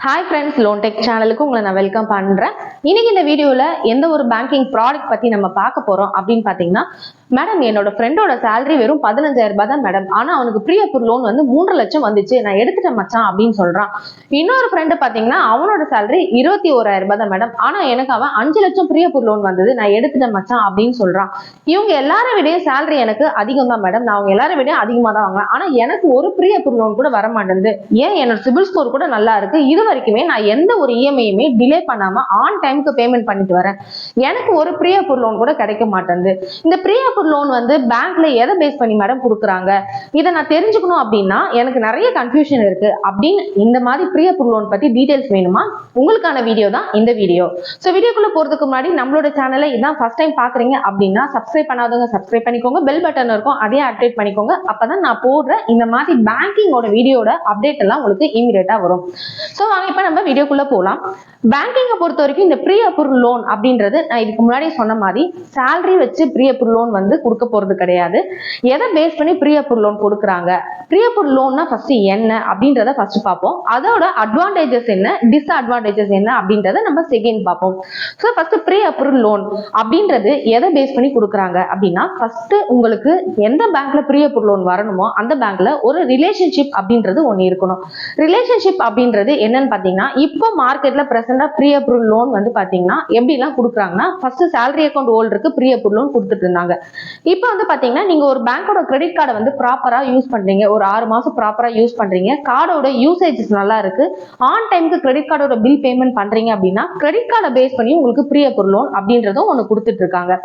Hi friends, Loan Tech சேனலுக்கு உங்களை நான் வெல்கம் பண்றேன். இன்னைக்கு இந்த வீடியோல எந்த ஒரு பேங்கிங் ப்ராடக்ட் பத்தி நம்ம பார்க்க போறோம் அப்படின்னு பாத்தீங்கன்னா, மேடம் என்னோட ஃப்ரெண்டோட salary வெறும் 15,000 ரூபாய் தான் மேடம். ஆனா அவனுக்கு ப்ரீ அப்ரூவ் லோன் வந்து 3 லட்சம் வந்துச்சு. நான் எடுத்துட்டேன் மச்சான் அப்படின்னு சொல்றான். இன்னொரு ஃப்ரெண்ட் பாத்தீங்கன்னா அவனோட salary 21,000 ரூபாய் தான் மேடம். ஆனா எனக்கு அவன் 5 லட்சம் ப்ரீ அப்ரூவ் லோன் வந்தது. நான் எடுத்துட்டேன் மச்சான் அப்படின்னு சொல்றான். இவங்க எல்லாரை விட salary எனக்கு அதிகம் தான் மேடம். நான் அவங்க எல்லாரை விட அதிகமா தான் வாங்குறேன். ஆனா எனக்கு ஒரு ப்ரீ அப்ரூவ் லோன் கூட வர மாட்டேங்குது. ஏன் என்னோட சிபில் ஸ்கோர் கூட நல்லா இருக்கு. இது வரைக்குமே நான் எந்த ஒரு இஎம்ஐயுமே டிலே பண்ணாம ஆன் டைமுக்கு பேமெண்ட் பண்ணிட்டு வரேன். எனக்கு ஒரு ப்ரீ அப்ரூவ் லோன் கூட கிடைக்க மாட்டேங்குது. இந்த ப்ரீ அப்ரூவ் லோன் வந்து பேங்க்ல எதை பேஸ் பண்ணி மேடம் கொடுக்குறாங்க, இதை நான் தெரிஞ்சுக்கணும் அப்படின்னா எனக்கு நிறைய கன்ஃபியூஷன் இருக்கு அப்படின்னு இந்த மாதிரி ப்ரீ அப்ரூவ் லோன் பத்தி டீடைல்ஸ் வேணுமா, உங்களுக்கான வீடியோ தான் இந்த வீடியோ. ஸோ வீடியோக்குள்ள போறதுக்கு முன்னாடி நம்மளோட சேனலை இதான் ஃபர்ஸ்ட் டைம் பாக்குறீங்க அப்படின்னா சப்ஸ்கிரைப் பண்ணாதவங்க சப்ஸ்கிரைப் பண்ணிக்கோங்க, பெல் பட்டன் இருக்கும் அதையும் ஆக்டிவேட் பண்ணிக்கோங்க. அப்பதான் நான் போடுற இந்த மாதிரி பேங்கிங்கோட வீடியோட அப்டேட் எல்லாம் உங்களுக்கு இமீடியட்டா வரும். ஸோ வாங்க இப்ப நம்ம வீடியோக்குள்ள போலாம். பேங்கிங்கை பொறுத்த வரைக்கும் இந்த ப்ரீ அப்ரூவ் லோன் அப்படின்றது நான் இதுக்கு முன்னாடி சொன்ன மாதிரி சேலரி வச்சு ப்ரீ அப்ரூவ் லோன் வந்து கொடுக்க போறது கிடையாது. எதை பேஸ் பண்ணி ப்ரீ அப்ரூவ் லோன் கொடுக்குறாங்க, ப்ரீ அப்ரூவ் லோன்னா ஃபர்ஸ்ட் என்ன அப்படின்றத ஃபர்ஸ்ட் பார்ப்போம். அதோட அட்வான்டேஜஸ் என்ன, டிஸ்அட்வான்டேஜஸ் என்ன அப்படின்றத நம்ம செகண்ட் பார்ப்போம். So first pre approve loan அப்படின்றது எதை பேஸ் பண்ணி கொடுக்குறாங்க அப்படின்னா, ஃபர்ஸ்ட் உங்களுக்கு எந்த பேங்க்ல ப்ரீ அப்ரூவ் லோன் வரணுமோ அந்த பேங்க்ல ஒரு ரிலேஷன்ஷிப் அப்படின்றது ஒன்று இருக்கணும். ரிலேஷன்ஷிப் அப்படின்றது என்னன்னு பார்த்தீங்கன்னா, இப்போ மார்க்கெட்ல பிரசண்டா ப்ரீ அப்ரூவ் லோன் வந்து பார்த்தீங்கன்னா எப்படிலாம் கொடுக்குறாங்கன்னா, ஃபர்ஸ்ட் சேலரி அக்கௌண்ட் ஹோல்டருக்கு ப்ரீ அப்ரூவ் லோன் கொடுத்துட்டு இருந்தாங்க. இப்போ வந்து பார்த்தீங்கன்னா நீங்க ஒரு பேங்கோட கிரெடிட் கார்டை வந்து ப்ராப்பரா யூஸ் பண்றீங்க, ஒரு 6 மாசம் ப்ராப்பரா யூஸ் பண்றீங்க, கார்டோட யூசேஜஸ் நல்லா இருக்கு, ஆன் டைமுக்கு கிரெடிட் கார்டோட பில் பேமெண்ட் பண்றீங்க அப்படின்னா கிரெடிட் கார்டை பேஸ் பண்ணி உங்களுக்கு ப்ரீ அப்ரூவ் லோன் அப்படின்றதும் ஒன்று கொடுத்துட்டு இருக்காங்க.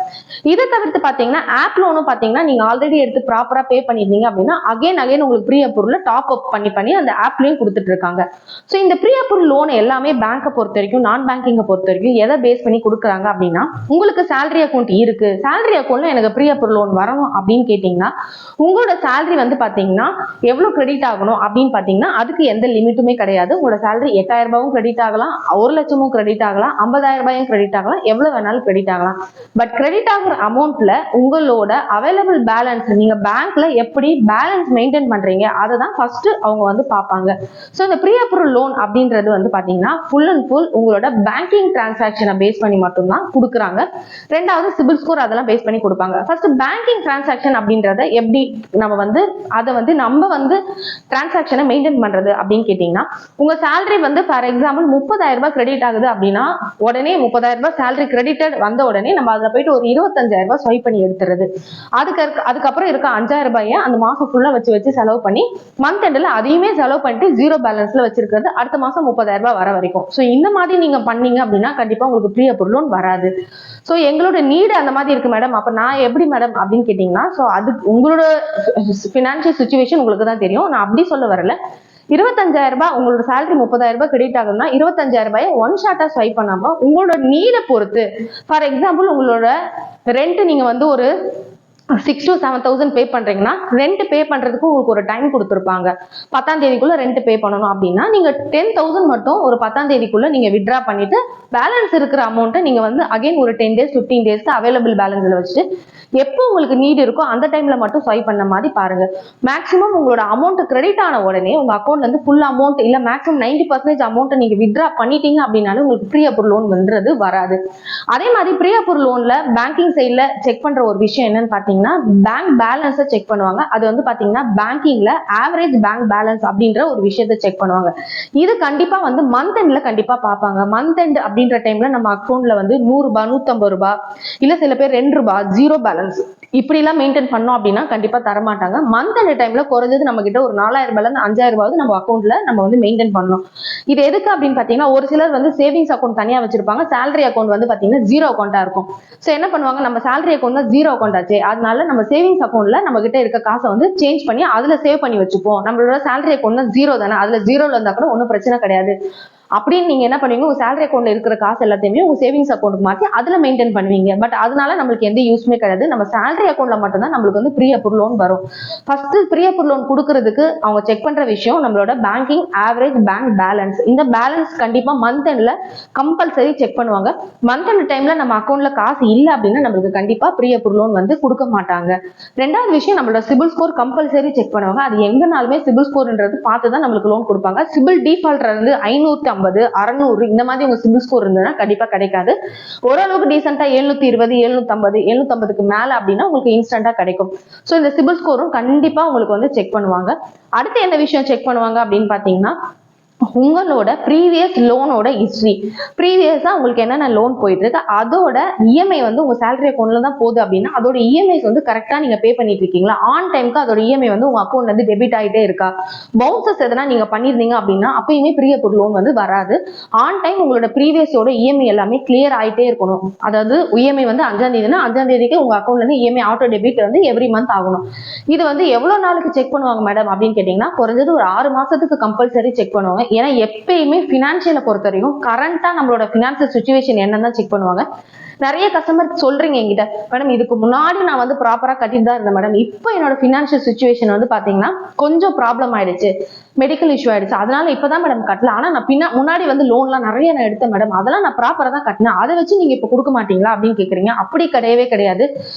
இதை தவிர்த்து பார்த்தீங்கன்னா ஆப் லோனும் பார்த்தீங்கன்னா நீங்க ஆல்ரெடி எடுத்து ப்ராப்பரா பே பண்ணிருந்தீங்க அப்படின்னா அகைன் உங்களுக்கு ப்ரீ அப்ரூவ்ல டாப் அப் பண்ணி அந்த ஆப்லயும் கொடுத்துட்டு இருக்காங்க. ஸோ இந்த ப்ரீ அப்ரூவ் லோன் எல்லாமே பேங்கை பொறுத்த வரைக்கும் நான் பேங்கிங்கை பொறுத்த வரைக்கும் எதை பேஸ் பண்ணி கொடுக்குறாங்க அப்படின்னா, உங்களுக்கு சேலரி அக்கௌண்ட் இருக்கு, சேலரி அக்கௌண்ட்ல எனக்கு ப்ரீ அப்ரூவ் லோன் வரணும் அப்படின்னு கேட்டீங்கன்னா உங்களோட சேலரி வந்து பாத்தீங்கன்னா எவ்வளவு கிரெடிட் ஆகணும் அப்படின்னு பாத்தீங்கன்னா அதுக்கு எந்த லிமிட்டுமே கிடையாது. உங்களோட சேலரி 8,000 ரூபாயும் கிரெடிட் ஆகலாம், 1 லட்சமும் கிரெடிட் ஆகலாம், 50,000 ரூபாயும் கிரெடிட் ஆகலாம், எவ்வளவு வேணாலும் கிரெடிட் ஆகலாம். பட் கிரெடிட் ஆகிற அமௌண்ட்ல உங்களோட அவைலபிள் பேலன்ஸ், நீங்க பேங்க்ல எப்படி பேலன்ஸ் மெயின்டைன் பண்றீங்க அதை தான் ஃபர்ஸ்ட் அவங்க வந்து பார்ப்பாங்க. ஸோ இந்த ப்ரீ அப்ரூவ் லோன் அப்படின்றது வந்து பாத்தீங்கன்னா ஃபுல் அண்ட் ஃபுல் உங்களோட பேங்கிங் டிரான்சாக்சனை பேஸ் பண்ணி மட்டும்தான் கொடுக்குறாங்க. ரெண்டாவது சிபில் ஸ்கோர் அதெல்லாம் பேஸ் பண்ணி கொடுப்பாங்க. ஃபர்ஸ்ட் பேங்கிங் டிரான்சாக்சன் அப்படின்றத எப்படி நம்ம வந்து அதை வந்து நம்ம வந்து டிரான்சாக்சனை மெயின்டைன் பண்றது அப்படின்னு கேட்டீங்கன்னா, உங்க சேலரி வந்து ஃபார் எக்ஸாம்பிள் 30,000 ரூபாய் கிரெடிட் ஆகுது அப்படின்னா உடனே 30,000 ரூபாய் சேலரி கிரெடிட்டட் வந்த உடனே நம்ம அதுல போயிட்டு ஒரு 25,000 ரூபாய் ஸ்வைப் பண்ணி எடுத்துறது. அதுக்கப்புறம் இருக்க 5,000 ரூபாயை அந்த மாசம் ஃபுல்லா வச்சு செலவு பண்ணி மந்த் எண்ட்ல அதையுமே செலவு பண்ணிட்டு ஜீரோ பேலன்ஸ்ல வச்சிருக்கிறது அடுத்த மாசம் 30,000 ரூபாய் வர வரைக்கும். ஸோ இந்த மாதிரி நீங்க பண்ணீங்க அப்படின்னா கண்டிப்பா உங்களுக்கு ப்ரீ அப்ரூவ் லோன் வராது. ஸோ எங்களோட நீடு அந்த மாதிரி இருக்கு மேடம், அப்ப நான் எப்படி மேடம் அப்படின்னு கேட்டீங்கன்னா, ஸோ அது உங்களோட பினான்சியல் சுச்சுவேஷன் உங்களுக்கு தான் தெரியும். நான் அப்படி சொல்ல வரல. 25,000 ரூபாய் உங்களோட சேலரி 30,000 ரூபாய் கிரெடிட் ஆகுதுன்னா 25,000 ரூபாய் ஒன் ஷாட்டா ஸ்வைப் பண்ணாம உங்களோட நீடை பொறுத்து, ஃபார் எக்ஸாம்பிள் உங்களோட ரெண்ட் நீங்க வந்து ஒரு 6,000 to 7,000 பே பண்றீங்கன்னா ரெண்ட் பே பண்றதுக்கு உங்களுக்கு ஒரு டைம் கொடுத்துருப்பாங்க. 10ஆம் தேதிக்குள்ள ரெண்ட் பே பண்ணணும் அப்படின்னா நீங்க 10,000 மட்டும் ஒரு 10ஆம் தேதிக்குள்ள நீங்க வித்ட்ரா பண்ணிட்டு பேலன்ஸ் இருக்கிற அமௌண்ட்டை நீங்க வந்து அகைன் ஒரு 10 days 15 டேஸ்க்கு அவைலபிள் பேலன்ஸ்ல வச்சுட்டு எப்போ உங்களுக்கு நீட் இருக்கோ அந்த டைம்ல மட்டும் ஸ்வைப் பண்ண மாதிரி பாருங்க. மேக்ஸிமம் உங்களோட அமௌண்ட் கிரெடிட் ஆன உடனே உங்க அக்கௌண்ட்ல இருந்து ஃபுல் அமௌண்ட் இல்ல மேக்ஸிமம் 90% அமௌண்ட் நீங்க வித்ட்ரா பண்ணிட்டீங்க அப்படின்னாலும் உங்களுக்கு ப்ரீ அப்ரூவ் லோன் வந்துறது வராது. அதே மாதிரி ப்ரீ அப்ரூவ் லோன்ல பேங்கிங் சைட்ல செக் பண்ற ஒரு விஷயம் என்னன்னு பாத்தீங்கன்னா, பேங்க் பேலன்ஸை செக் பண்ணுவாங்க. அது வந்து பாத்தீங்கன்னா பேங்கிங்ல ஆவரேஜ் பேங்க் பேலன்ஸ் அப்படின்ற ஒரு விஷயத்தை செக் பண்ணுவாங்க. இது கண்டிப்பா வந்து மந்த் எண்ட்ல கண்டிப்பா பார்ப்பாங்க. மந்த் எண்ட் அப்படின்ற டைம்ல நம்ம அக்கௌண்ட்ல வந்து 100 ரூபாய் 150 ரூபாய் இல்ல சில பேர் 2 ரூபாய் ஜீரோ பேலன்ஸ் இப்படி எல்லாம் மெயின்டைன் பண்ணோம் அப்படின்னா கண்டிப்பா தரமாட்டாங்க. மந்த் எண்ட் டைம்ல குறைஞ்சது நம்ம கிட்ட ஒரு 4,000 ரூபாய்ல இருந்து 5,000 ரூபாய் நம்ம அக்கௌண்ட்ல நம்ம வந்து மெயின்டைன் பண்ணணும். இது எதுக்கு அப்படின்னு பாத்தீங்கன்னா, ஒரு சிலர் வந்து சேவிங்ஸ் அக்கௌண்ட் தனியா வச்சிருப்பாங்க, சேலரி அக்கௌண்ட் வந்து பாத்தீங்கன்னா ஜீரோ அக்கௌண்டா இருக்கும். சோ என்ன பண்ணுவாங்க, நம்ம சேலரி அக்கௌண்ட் தான் ஜீரோ அக்கௌண்ட் ஆச்சு, அதனால நம்ம சேவிங்ஸ் அக்கௌண்ட்ல நம்ம கிட்ட இருக்க காசை வந்து சேஞ்ச் பண்ணி அதுல சேவ் பண்ணி வச்சுப்போம், நம்மளோட சேலரி அக்கௌண்ட் தான் ஜீரோ தானே, அதுல ஜீரோல இருந்தா கூட ஒன்றும் பிரச்சனை கிடையாது அப்படின்னு நீங்க என்ன பண்ணுவீங்க, உங்க சேலரி அக்கௌண்ட்ல இருக்கிற காசு எல்லாத்தையுமே உங்க சேவிங்ஸ் அக்கௌண்ட்டுக்கு மாத்தி அதுல மெயின்டைன் பண்ணுவீங்க. பட் அதனால நம்மளுக்கு எந்த யூஸ்மே கிடையாது. நம்ம சேலரி அக்கௌண்ட்ல மட்டும் தான் நம்மளுக்கு வந்து ப்ரீ அப்ரூவ் லோன் வரும். ஃபர்ஸ்ட் ப்ரீ அப்ரூவ் லோன் கொடுக்கறதுக்கு அவங்க செக் பண்ற விஷயம் நம்மளோட பேங்கிங் ஆவரேஜ் பேங்க் பேலன்ஸ். இந்த பேலன்ஸ் கண்டிப்பா மந்த் எண்ட்ல கம்பல்சரி செக் பண்ணுவாங்க. மந்த் எண்ட் டைம்ல நம்ம அக்கௌண்ட்ல காசு இல்லை அப்படின்னா நம்மளுக்கு கண்டிப்பா ப்ரீ அப்ரூவ் லோன் வந்து கொடுக்க மாட்டாங்க. ரெண்டாவது விஷயம், நம்மளோட சிபில் ஸ்கோர் கம்பல்சரி செக் பண்ணுவாங்க. அது எங்கனாலுமே சிபில் ஸ்கோர்ன்றது பார்த்து தான் நம்மளுக்கு லோன் கொடுப்பாங்க. சிபில் டிஃபால்ட் வந்து 550 550 600 இந்த மாதிரி உங்க சிபில் ஸ்கோர் இருந்ததுன்னா கண்டிப்பா கிடைக்காது. ஓரளவுக்கு டீசெண்டா 720 750 750க்கு மேல அப்படின்னா உங்களுக்கு இன்ஸ்டன்டா கிடைக்கும். சோ இந்த சிபில் ஸ்கோரும் கண்டிப்பா உங்களுக்கு வந்து செக் பண்ணுவாங்க. அடுத்து என்ன விஷயம் செக் பண்ணுவாங்க அப்படின்னு பாத்தீங்கன்னா, உங்களோட ப்ரீவியஸ் லோனோட ஹிஸ்டரி. ப்ரீவியஸா உங்களுக்கு என்னென்ன லோன் போயிட்டு இருக்கு அதோட இஎம்ஐ வந்து உங்க சேலரி அக்கௌண்ட்ல தான் போகுது அப்படின்னா அதோட இஎம்ஐஸ் வந்து கரெக்டா நீங்க பே பண்ணிட்டு இருக்கீங்களா, ஆன் டைம்க்கு அதோட இஎம்ஐ வந்து உங்க அக்கௌண்ட்ல இருந்து டெபிட் ஆகிட்டே இருக்கா. பவுன்சஸ் எதனா நீங்க பண்ணிருந்தீங்க அப்படின்னா அப்பயுமே ப்ரீ அப்ரூவ் லோன் வந்து வராது. ஆன் டைம் உங்களோட ப்ரீவியஸோட இஎம்ஐ எல்லாமே கிளியர் ஆயிட்டே இருக்கணும். அதாவது இஎம்ஐ வந்து 5ஆம் தேதினா 5ஆம் தேதிக்கு உங்க அக்கௌண்ட்ல இருந்து இஎம்ஐ ஆட்டோ டெபிட் வந்து எவ்ரி மந்த் ஆகணும். இது வந்து எவ்வளவு நாளுக்கு செக் பண்ணுவாங்க மேடம் அப்படின்னு கேட்டீங்கன்னா குறைஞ்சது ஒரு 6 மாசத்துக்கு கம்பல்சரி செக் பண்ணுவாங்க. ஏன்னா எப்பயுமே பினான்சியலை பொறுத்த வரைக்கும் கரண்டா நம்மளோட பினான்சியல் சிச்சுவேஷன் என்னன்னு செக் பண்ணுவாங்க. நிறைய கஸ்டமர் சொல்றீங்க என்கிட்ட, மேடம் இதுக்கு முன்னாடி நான் வந்து ப்ராப்பரா கட்டிட்டு தான் இருந்தேன் மேடம், இப்போ என்னோட பினான்சியல் சிச்சுவேஷன் வந்து பாத்தீங்கன்னா கொஞ்சம் ப்ராப்ளம் ஆயிடுச்சு, மெடிக்கல் இஷ்யூ ஆயிடுச்சு, அதனால இப்பதான் மேடம் கட்டல. ஆனா நான் முன்னாடி வந்து லோன்லாம் நிறைய நான் எடுத்தேன் மேடம், அதெல்லாம் நான் ப்ராப்பரா தான் கட்டினேன், அதை வச்சு நீங்க இப்ப கொடுக்க மாட்டீங்களா அப்படின்னு கேக்குறீங்க. அப்படி கிடையவே கிடையாது.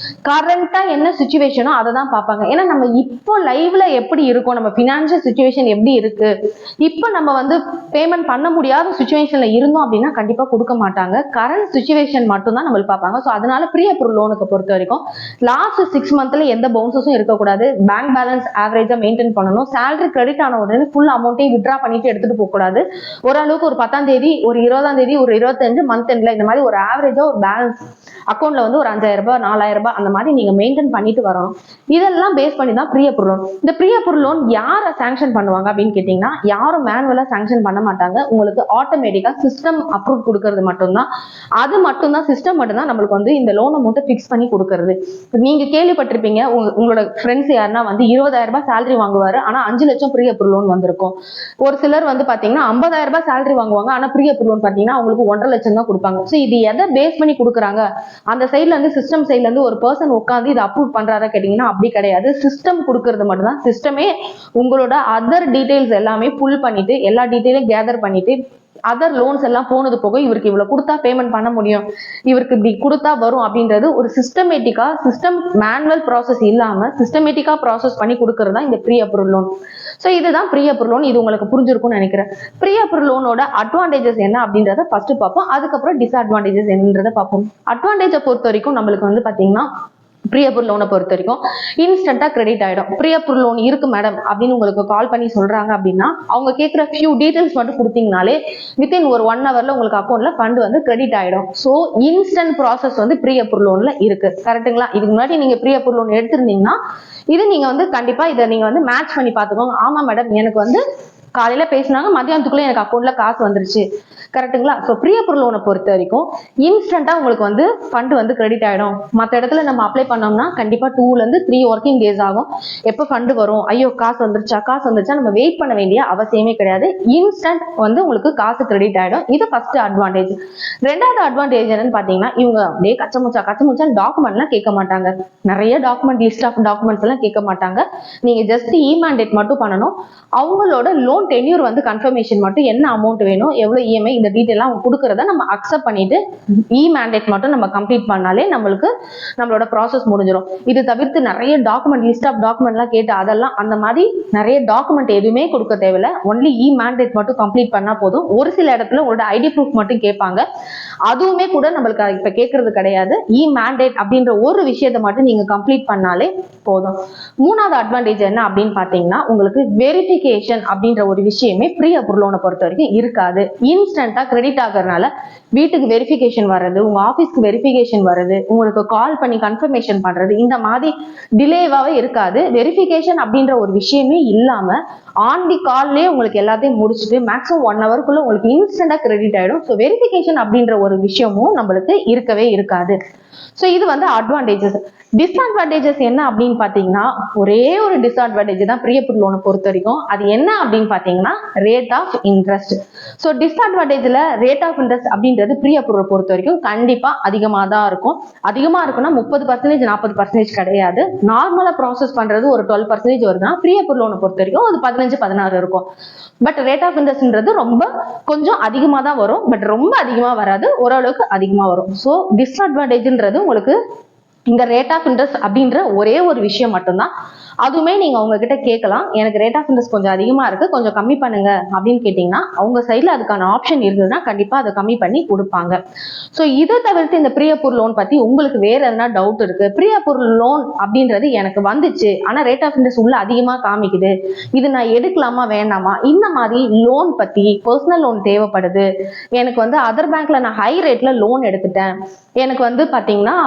கரண்டா என்ன சிச்சுவேஷனோ அதை தான் பார்ப்பாங்க. ஏன்னா நம்ம இப்போ லைவ்ல எப்படி இருக்கும், நம்ம பினான்சியல் சிச்சுவேஷன் எப்படி இருக்கு, இப்போ நம்ம வந்து பேமெண்ட் பண்ண முடியாத சிச்சுவேஷன்ல இருந்தோம் அப்படின்னா கண்டிப்பா கொடுக்க மாட்டாங்க. கரண்ட் சிச்சுவேஷன் மட்டும் தான் நம்மளுக்கு பார்ப்பாங்க. ஸோ அதனால ப்ரீ அப்ரூவல் லோனுக்கு பொறுத்த வரைக்கும் லாஸ்ட் 6 மந்த்ல எந்த பவுன்சஸும் இருக்கக்கூடாது. பேங்க் பேலன்ஸ் ஆவரேஜா மெயின்டைன் பண்ணணும். சேலரி கிரெடிட் ஆன உடனே ஃபுல் அமௌண்ட்டையும் வித்ரா பண்ணிட்டு எடுத்துட்டு போக கூடாது. ஓரளவுக்கு ஒரு 10ஆம் தேதி, ஒரு 20ஆம் தேதி, ஒரு 25 மந்த் எண்ட்ல இந்த மாதிரி ஒரு ஆவரேஜா ஒரு பேலன்ஸ் அக்கௌண்ட்ல வந்து ஒரு 5000 ரூபாய் 4000 ரூபாய் அந்த மாதிரி நீங்க மெயின்டைன் பண்ணிட்டு வரணும். இதெல்லாம் பேஸ் பண்ணி தான் ப்ரீ அப்ரூவல் லோன். இந்த ப்ரீ அப்ரூவல் லோன் யாரை சாங்ஷன் பண்ணுவாங்க அப்படின்னு கேட்டீங்கன்னா யாரும் மேனுவலா சாங்ஷன் பண்ண மாட்டாங்க. உங்களுக்கு ஆட்டோமேட்டிக்கா சிஸ்டம் அப்ரூவ் கொடுக்கறது மட்டும்தான். அது மட்டும்தான் சிஸ்டம் மட்டும்தான் நம்மளுக்கு வந்து இந்த லோன் அமௌண்ட்டை பிக்ஸ் பண்ணி கொடுக்கறது. நீங்க கேள்விப்பட்டிருப்பீங்க, உங்களோட ஃப்ரெண்ட்ஸ் யாருன்னா வந்து 20,000 ரூபாய் சேலரி வாங்குவாரு, ஆனா 5 லட்சம் ப்ரீ அப்ரூவல் லோன் வந்திருக்கும். ஒரு சிலர் வந்து பாத்தீங்கன்னா 50,000 ரூபாய் சேலரி வாங்குவாங்க, ஆனா ப்ரீ அப்ரூவல் லோன் பாத்தீங்கன்னா அவங்களுக்கு 1.5 லட்சம் தான் கொடுப்பாங்க. சோ இது எதை பேஸ் பண்ணி கொடுக்குறாங்க, அந்த சைட்ல இருந்து சிஸ்டம் சைட்ல இருந்து ஒரு பர்சன் உட்காந்து இதை அப்ரூவ் பண்றாரா கேட்டீங்கன்னா அப்படி கிடையாது. சிஸ்டம் கொடுக்கறது மட்டும் தான். சிஸ்டமே உங்களோட அதர் டீடைல்ஸ் எல்லாமே புல் பண்ணிட்டு எல்லா டீடைலையும் கேதர் பண்ணிட்டு அதர் லோன்ஸ் எல்லாம் போனது போக இவருக்கு இவ்வளவு கொடுத்தா பேமெண்ட் பண்ண முடியும், இவருக்கு இப்படி கொடுத்தா வரும் அப்படின்றது ஒரு சிஸ்டமேட்டிக்கா, சிஸ்டம் மேனுவல் ப்ராசஸ் இல்லாம சிஸ்டமேட்டிக்கா ப்ராசஸ் பண்ணி கொடுக்கறது தான் இந்த ப்ரீ அப்ரூவல் லோன். சோ இதுதான் ப்ரீ அப்ரூவல் லோன். இது உங்களுக்கு புரிஞ்சிருக்கும்னு நினைக்கிறேன். ப்ரீ அப்ரூவல் லோனோட அட்வான்டேஜஸ் என்ன அப்படின்றத ஃபர்ஸ்ட் பார்ப்போம், அதுக்கப்புறம் டிஸ்அட்வான்டேஜஸ் என்னன்றதை பார்ப்போம். அட்வான்டேஜை பொறுத்த வரைக்கும் நம்மளுக்கு வந்து பாத்தீங்கன்னா ப்ரீ அப்ரூவல் லோனை பொறுத்த வரைக்கும் இன்ஸ்டன்டா கிரெடிட் ஆயிடும். ப்ரீ அப்ரூவல் லோன் இருக்கு மேடம் அப்படின்னு உங்களுக்கு கால் பண்ணி சொல்றாங்க அப்படின்னா அவங்க கேட்கிற ஃபியூ டீடைல்ஸ் மட்டும் கொடுத்தீங்கனாலே வித்தின் ஒரு 1 ஹவர்ல உங்களுக்கு அக்கௌண்ட்ல ஃபண்ட் வந்து கிரெடிட் ஆயிடும். ஸோ இன்ஸ்டன்ட் ப்ராசஸ் வந்து ப்ரீ அப்ரூவல் லோன்ல இருக்கு. கரெக்டுங்களா? இதுக்கு முன்னாடி நீங்க ப்ரீ அப்ரூவல் லோன் எடுத்திருந்தீங்கன்னா இது நீங்க வந்து கண்டிப்பா இதை நீங்க வந்து மேட்ச் பண்ணி பார்த்துக்கோங்க. ஆமா மேடம் எனக்கு வந்து காலையில பேசினாங்க, மத்தியானத்துக்குள்ள எனக்கு அக்கௌண்ட்ல காசு வந்துருச்சு, கரெக்டுங்களா? ஸோ ப்ரீ அப்ரூவல் லோனை பொறுத்த வரைக்கும் இன்ஸ்டன்டா உங்களுக்கு வந்து ஃபண்ட் வந்து கிரெடிட் ஆயிடும். மற்ற இடத்துல நம்ம அப்ளை பண்ணோம்னா கண்டிப்பா 2 to 3 ஒர்க்கிங் டேஸ் ஆகும். எப்போ ஃபண்ட் வரும், ஐயோ காசு வந்துருச்சா நம்ம வெயிட் பண்ண வேண்டிய அவசியமே கிடையாது. இன்ஸ்டன்ட் வந்து உங்களுக்கு காசு கிரெடிட் ஆயிடும். இது ஃபர்ஸ்ட் அட்வான்டேஜ். ரெண்டாவது அட்வான்டேஜ் என்னன்னு பாத்தீங்கன்னா இவங்க அப்படியே கச்சமுச்சா டாக்குமெண்ட்லாம் கேட்க மாட்டாங்க. நிறைய டாக்குமெண்ட் லிஸ்ட் ஆஃப் டாக்குமெண்ட்ஸ் எல்லாம் கேட்க மாட்டாங்க. நீங்க ஜஸ்ட் இ மேண்டேட் மட்டும் பண்ணணும். அவங்களோட லோன் டென்யூர் வந்து கன்ஃபர்மேஷன் மட்டும் என்ன அமௌண்ட் வேணும், எவ்வளவு இஎம்ஐ, இந்த டீடைல் அவங்க கொடுக்கறத நம்ம அக்செப்ட் பண்ணிட்டு இ மேண்டேட் மட்டும் நம்ம கம்ப்ளீட் பண்ணாலே நம்மளுக்கு நம்மளோட ப்ராசஸ் முடிஞ்சிடும். இது தவிர்த்து நிறைய டாக்குமெண்ட் லிஸ்ட் ஆஃப் டாக்குமெண்ட் எல்லாம் கேட்டு அதெல்லாம் அந்த மாதிரி நிறைய டாக்குமெண்ட் எதுவுமே கொடுக்க தேவையில்ல. ஒன்லி இ மேண்டேட் மட்டும் கம்ப்ளீட் பண்ணா போதும். ஒரு சில இடத்துல உங்களோட ஐடி ப்ரூஃப் மட்டும் கேட்பாங்க, அதுவுமே கூட நம்மளுக்கு இப்ப கேட்கறது கிடையாது. இ மேண்டேட் அப்படின்ற ஒரு விஷயத்தை மட்டும் நீங்க கம்ப்ளீட் பண்ணாலே போதும். மூணாவது அட்வான்டேஜ் என்ன அப்படின்னு பாத்தீங்கன்னா உங்களுக்கு வெரிஃபிகேஷன் அப்படின்ற ஒரு விஷயமே ப்ரீ அப்ரூவல் லோனை பொறுத்த வரைக்கும் இருக்காது. இன்ஸ்டன்டா கிரெடிட் ஆகறதுனால வீட்டுக்கு வெரிஃபிகேஷன் வர்றது, உங்க ஆபீஸ்க்கு வெரிஃபிகேஷன் வர்றது, உங்களுக்கு கால் பண்ணி கன்ஃபர்மேஷன் பண்றது, இந்த மாதிரி டிலேவாவே இருக்காது. வெரிஃபிகேஷன் அப்படின்ற ஒரு விஷயமே இல்லாம ஆன் தி கால்லே உங்களுக்கு எல்லாத்தையும் முடிச்சுட்டு மேக்ஸிமம் 1 ஹவருக்குள்ள உங்களுக்கு இன்ஸ்டன்டா கிரெடிட் ஆயிடும். ஸோ வெரிஃபிகேஷன் அப்படின்ற ஒரு விஷயமும் நம்மளுக்கு இருக்கவே இருக்காது. ஸோ இது வந்து அட்வான்டேஜஸ். டிஸ்அட்வான்டேஜஸ் என்ன அப்படின்னு பாத்தீங்கன்னா ஒரே ஒரு டிஸ்அட்வான்டேஜ் தான் ப்ரீ அப்ரூவல் லோனை பொறுத்த வரைக்கும். அது என்ன அப்படின்னு பாத்தீங்கன்னா ரேட் ஆஃப் இன்ட்ரெஸ்ட். ஸோ டிஸ்அட்வான்டேஜ்ல ரேட் ஆஃப் இன்ட்ரெஸ்ட் அப்படின்றது ப்ரீ அப்ரூவல் பொறுத்த வரைக்கும் கண்டிப்பா அதிகமா தான் இருக்கும். அதிகமா இருக்குன்னா 30% 40% கிடையாது. நார்மலா ப்ராசஸ் பண்றது ஒரு 12% வருதுன்னா ப்ரீ அப்ரூவல் லோனை பொறுத்த வரைக்கும் அது 15-16 இருக்கும். பட் ரேட் ஆஃப் இன்ட்ரெஸ்ட்ன்றது ரொம்ப கொஞ்சம் அதிகமா தான் வரும். பட் ரொம்ப அதிகமா வராது, ஓரளவுக்கு அதிகமா வரும். ஸோ டிஸ்அட்வான்டேஜ்ன்றது உங்களுக்கு இந்த ரேட் ஆஃப் இன்ட்ரெஸ்ட் அப்படின்ற ஒரே ஒரு விஷயம் மட்டும்தான். அதுவுமே நீங்க அவங்க கிட்ட கேட்கலாம், எனக்கு ரேட் ஆஃப் இன்ட்ரெஸ்ட் கொஞ்சம் அதிகமா இருக்கு, கொஞ்சம் கம்மி பண்ணுங்க அப்படின்னு கேட்டீங்கன்னா அவங்க சைட்ல அதுக்கான ஆப்ஷன் இருந்ததுன்னா கண்டிப்பா அதை கம்மி பண்ணி கொடுப்பாங்க. ஸோ இதை தவிர்த்து இந்த ப்ரீ அப்ரூவல் லோன் பத்தி உங்களுக்கு வேற எதனா டவுட் இருக்கு, ப்ரீ அப்ரூவல் லோன் அப்படின்றது எனக்கு வந்துச்சு ஆனா ரேட் ஆஃப் இன்ட்ரெஸ்ட் உள்ள அதிகமா காமிக்குது, இது நான் எடுக்கலாமா வேண்டாமா, இந்த மாதிரி லோன் பத்தி பர்சனல் லோன் தேவைப்படுது, எனக்கு வந்து அதர் பேங்க்ல நான் ஹை ரேட்ல லோன் எடுத்துட்டேன், எனக்கு வந்து பாத்தீங்கன்னா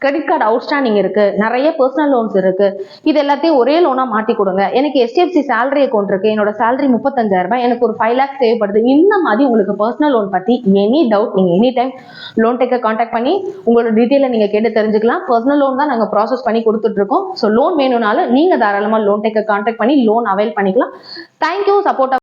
கிரெடிட் கார்டு அவுட்ஸ்டாண்டிங் இருக்கு, நிறைய பர்சனல் லோன்ஸ் இருக்கு, இது எல்லாத்தையும் ஒரே லோனா மாத்தி கொடுங்க, எனக்கு HDFC சேலரி அக்கௌண்ட் இருக்கு, என்னோட சேலரி 35,000 ரூபாய், எனக்கு ஒரு 5 lakhs தேவைப்படுது, இந்த மாதிரி உங்களுக்கு பர்சனல் லோன் பத்தி எனி டவுட் நீங்க any time loan taker contact பண்ணி உங்களோட டீட்டெயில நீங்க கேட்டு தெரிஞ்சுக்கலாம். பர்சனல் லோன் தான் நாங்க ப்ராசஸ் பண்ணி கொடுத்துட்டு இருக்கோம். ஸோ லோன் வேணும்னாலும் நீங்க தாராளமா லோன் டேக்கர் கான்டாக்ட் பண்ணி லோன் அவைல் பண்ணிக்கலாம். தேங்க்யூ. சப்போர்ட்